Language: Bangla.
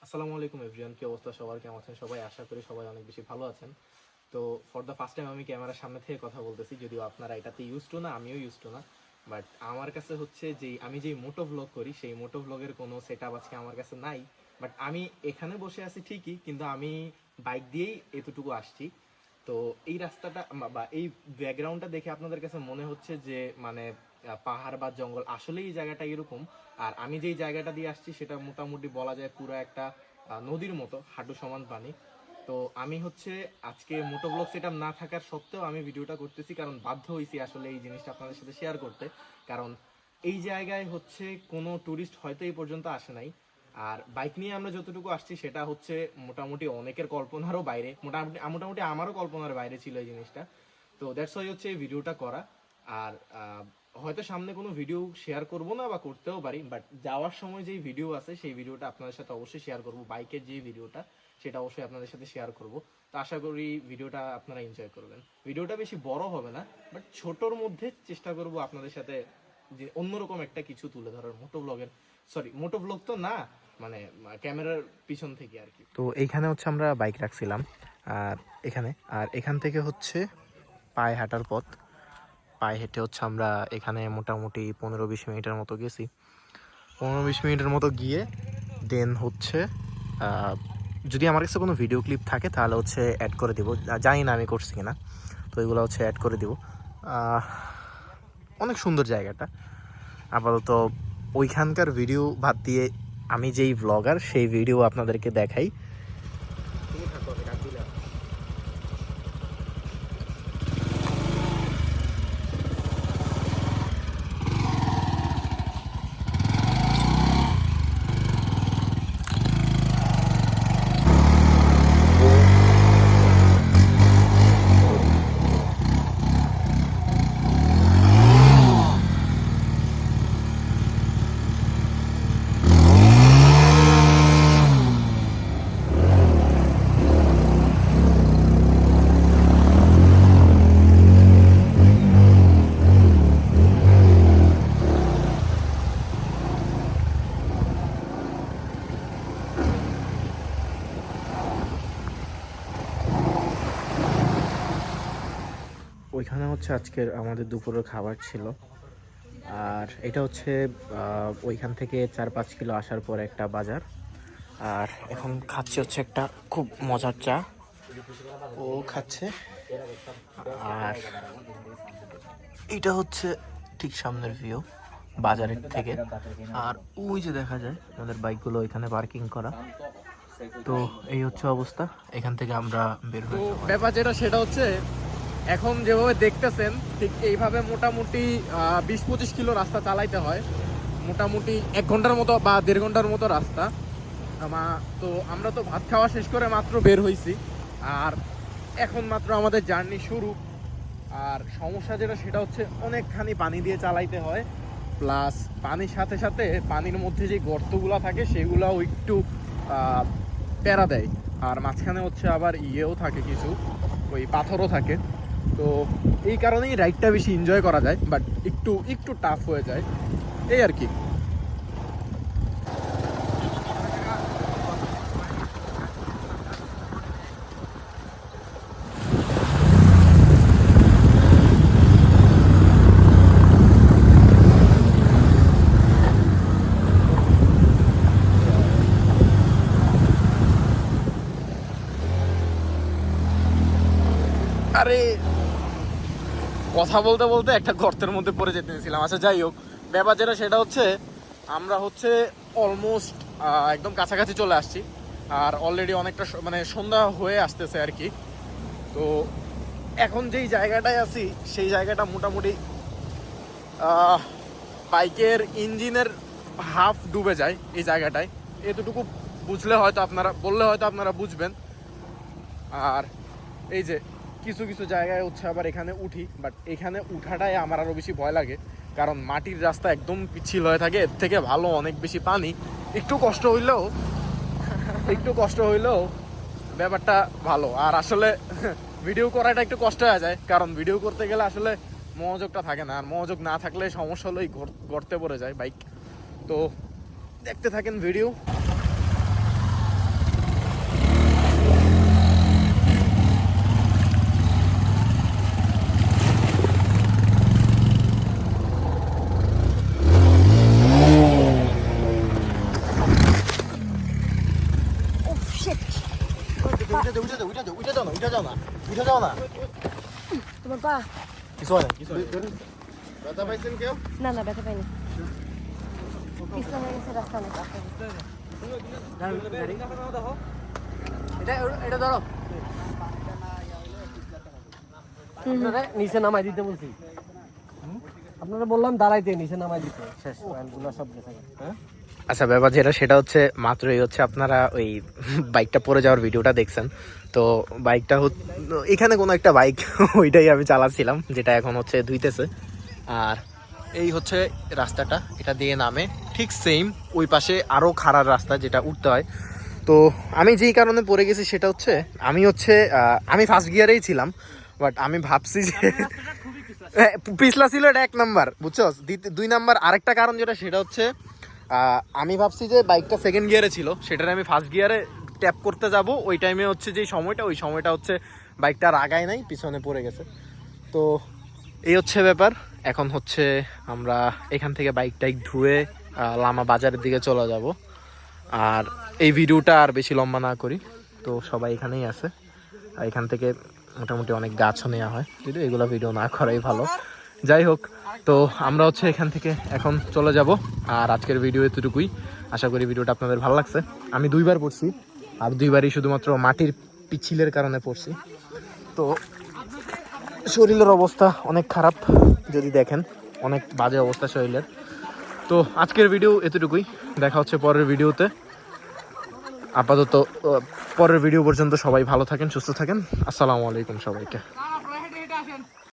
আসসালামু আলাইকুম এভরিওয়ান, কি অবস্থা সবার, কেমন আছেন সবাই? আশা করি সবাই অনেক বেশি ভালো আছেন। তো ফর দ্য ফার্স্ট টাইম আমি ক্যামেরার সামনে থেকে কথা বলতেছি, যদিও আপনারা এটাতে ইউজ টু না, আমিও ইউজ টু না। বাট আমার কাছে হচ্ছে যে আমি যেই মোটো ভ্লগ করি, সেই মোটো ভ্লগের কোনো সেট আপ আজকে আমার কাছে নাই। বাট আমি এখানে বসে আছি ঠিকই, কিন্তু আমি বাইক দিয়েই এতটুকু আসছি। তো এই রাস্তাটা বা এই ব্যাকগ্রাউন্ডটা দেখে আপনাদের কাছে মনে হচ্ছে যে মানে পাহাড় বা জঙ্গল, আসলে এই জায়গাটা এরকম। আর আমি যেই জায়গাটা দিয়ে আসছি সেটা মোটামুটি বলা যায় পুরো একটা নদীর মতো, হাঁটু সমান পানি। তো আমি হচ্ছে আজকে মোটো ব্লগ সেটআপ না থাকার সত্ত্বেও আমি ভিডিওটা করতেছি, কারণ বাধ্য হয়েছি আসলে এই জিনিসটা আপনাদের সাথে শেয়ার করতে। কারণ এই জায়গায় হচ্ছে কোনো ট্যুরিস্ট হয়তো এই পর্যন্ত আসে নাই। আর বাইক নিয়ে আমরা যতটুকু আসছি সেটা হচ্ছে মোটামুটি অনেকের কল্পনারও বাইরে, মোটামুটি আমারও কল্পনার বাইরে ছিল এই জিনিসটা। তো দ্যাটস ওয়াই হচ্ছে এই ভিডিওটা করা। আর হয়তো সামনে কোনো ভিডিও শেয়ার করব না, বা করতেও পারি, বাট যাওয়ার সময় যেই ভিডিও আছে সেই ভিডিওটা আপনাদের সাথে অবশ্যই শেয়ার করব। বাইকের যে ভিডিওটা সেটা অবশ্যই আপনাদের সাথে শেয়ার করব। তো আশা করি ভিডিওটা আপনারা এনজয় করবেন। ভিডিওটা বেশি বড় হবে না, বাট ছোটোর মধ্যে চেষ্টা করব আপনাদের সাথে যে অন্যরকম একটা কিছু তুলে ধরার। মোটো ব্লগ তো না, মানে ক্যামেরার পিছন থেকে আর কি। তো এইখানে হচ্ছে আমরা বাইক রাখছিলাম, আর এখান থেকে হচ্ছে পায়ে হাঁটার পথ। পায়ে হেঁটে হচ্ছে আমরা এখানে মোটামুটি 15-20 মিনিটের মতো গেছি। 15-20 মিনিটের মতো গিয়ে দেন হচ্ছে যদি আমার কাছে কোনো ভিডিও ক্লিপ থাকে তাহলে হচ্ছে অ্যাড করে দিব, জানি না আমি করছি কিনা। তো এগুলো হচ্ছে অ্যাড করে দিব। অনেক সুন্দর জায়গাটা। আপাতত ওইখানকার ভিডিও বাদ দিয়ে আমি যেই ব্লগার, সেই ভিডিও আপনাদেরকে দেখাই। ওইখানে হচ্ছে আজকের আমাদের দুপুরের খাবার ছিল। আর এটা হচ্ছে ওইখান থেকে 4-5 কিলো আসার পর একটা বাজার। আর এখন খাচ্ছে হচ্ছে একটা খুব মজার চা, ও খাচ্ছে। আর এটা হচ্ছে ঠিক সামনের ভিউ বাজারের থেকে। আর ওই যে দেখা যায় আমাদের বাইকগুলো এখানে পার্কিং করা। তো এই হচ্ছে অবস্থা, এখান থেকে আমরা বের হই। ব্যাপার যেটা সেটা হচ্ছে এখন যেভাবে দেখতেছেন ঠিক এইভাবে মোটামুটি 20-25 কিলো রাস্তা চালাইতে হয়, মোটামুটি 1 ঘন্টার মতো বা 1.5 ঘন্টার মতো রাস্তা। তো আমরা তো ভাত খাওয়া শেষ করে মাত্র বের হয়েছি, আর এখন মাত্র আমাদের জার্নি শুরু। আর সমস্যা যেটা সেটা হচ্ছে অনেকখানি পানি দিয়ে চালাইতে হয়, প্লাস পানির সাথে সাথে পানির মধ্যে যে গর্তগুলো থাকে সেগুলোও একটু প্যারা দেয়। আর মাঝখানে হচ্ছে আবার ইয়েও থাকে, কিছু ওই পাথরও থাকে। তো এই কারণেই রাইডটা বেশি এনজয় করা যায়, বাট একটু টাফ হয়ে যায়, এই আর কি। আরে কথা বলতে বলতে একটা গর্তের মধ্যে পড়ে যেতে নিয়েছিলাম। আচ্ছা যাই হোক, ব্যাপার যেটা সেটা হচ্ছে আমরা হচ্ছে অলমোস্ট একদম কাছাকাছি চলে আসছি। আর অলরেডি অনেকটা মানে সন্ধ্যা হয়ে আসতেছে আর কি। তো এখন যেই জায়গাটায় আছি সেই জায়গাটা মোটামুটি বাইকের ইঞ্জিনের হাফ ডুবে যায় এই জায়গাটায়। এতটুকু বললে হয়তো আপনারা বুঝবেন। আর এই যে কিছু কিছু জায়গায় হচ্ছে আবার এখানে উঠি, বাট এখানে উঠাটাই আমার আরও বেশি ভয় লাগে, কারণ মাটির রাস্তা একদম পিচ্ছিল হয়ে থাকে। এর থেকে ভালো অনেক বেশি পানি, একটু কষ্ট হইলেও ব্যাপারটা ভালো। আর আসলে ভিডিও করাটা একটু কষ্ট হয়ে যায়, কারণ ভিডিও করতে গেলে আসলে মনোযোগটা থাকে না, আর মনোযোগ না থাকলে সমস্যা হলো গর্তে পড়ে যায় বাইক। তো দেখতে থাকেন ভিডিও। তোমার পা কিছু হয় না, কিছু হয় না। ব্যথা পাইছেন কেউ? না না ব্যথা পাইনি পিছলা হয়ে গেছে রাস্তা অনেক এটা ধরো। আপনারা নিচে নামাই দিতে বলছি, আপনারা বললাম দাঁড়াইতে, নিচে নামাই দিতে। শেষ পয়েন্টগুলো সব গেছে। হ্যাঁ আচ্ছা, ব্যাপার যেটা সেটা হচ্ছে মাত্রই হচ্ছে আপনারা ওই বাইকটা পড়ে যাওয়ার ভিডিওটা দেখছেন। তো বাইকটা এখানে কোনো একটা বাইক ওইটাই আমি চালাচ্ছিলাম, যেটা এখন হচ্ছে ধুইতেছে। আর এই হচ্ছে রাস্তাটা, এটা দিয়ে নামে ঠিক সেম ওই পাশে আরও খাড়ার রাস্তা যেটা উঠতে হয়। তো আমি যেই কারণে পড়ে গেছি সেটা হচ্ছে আমি ফার্স্ট গিয়ারেই ছিলাম, বাট আমি ভাবছি যে পিছলা ছিল, এটা 1 নাম্বার, বুঝছো। 2 নাম্বার আরেকটা কারণ যেটা সেটা হচ্ছে আমি ভাবছি যে বাইকটা সেকেন্ড গিয়ারে ছিল, সেটার আমি ফার্স্ট গিয়ারে ট্যাপ করতে যাব, ওই টাইমে হচ্ছে যে ওই সময়টা হচ্ছে বাইকটা আর আগায় নাই, পিছনে পড়ে গেছে। তো এই হচ্ছে ব্যাপার। এখন হচ্ছে আমরা এখান থেকে বাইকটাই ধুয়ে লামা বাজারের দিকে চলে যাব। আর এই ভিডিওটা আর বেশি লম্বা না করি, তো সবাই এখানেই আছে। আর এখান থেকে মোটামুটি অনেক গাছও নেওয়া হয়, যদিও এগুলো ভিডিও না করাই ভালো। যাই হোক, তো আমরা হচ্ছে এখান থেকে এখন চলে যাব। আর আজকের ভিডিও এতটুকুই। আশা করি ভিডিওটা আপনাদের ভালো লাগছে। আমি 2বার পড়ছি, আর 2বারই শুধুমাত্র মাটির পিছিলের কারণে পড়ছি। তো শরীরের অবস্থা অনেক খারাপ, যদি দেখেন অনেক বাজে অবস্থা শরীরের। তো আজকের ভিডিও এতটুকুই, দেখা হচ্ছে পরের ভিডিওতে। আপাতত পরের ভিডিও পর্যন্ত সবাই ভালো থাকেন, সুস্থ থাকেন। আসসালামু আলাইকুম সবাইকে।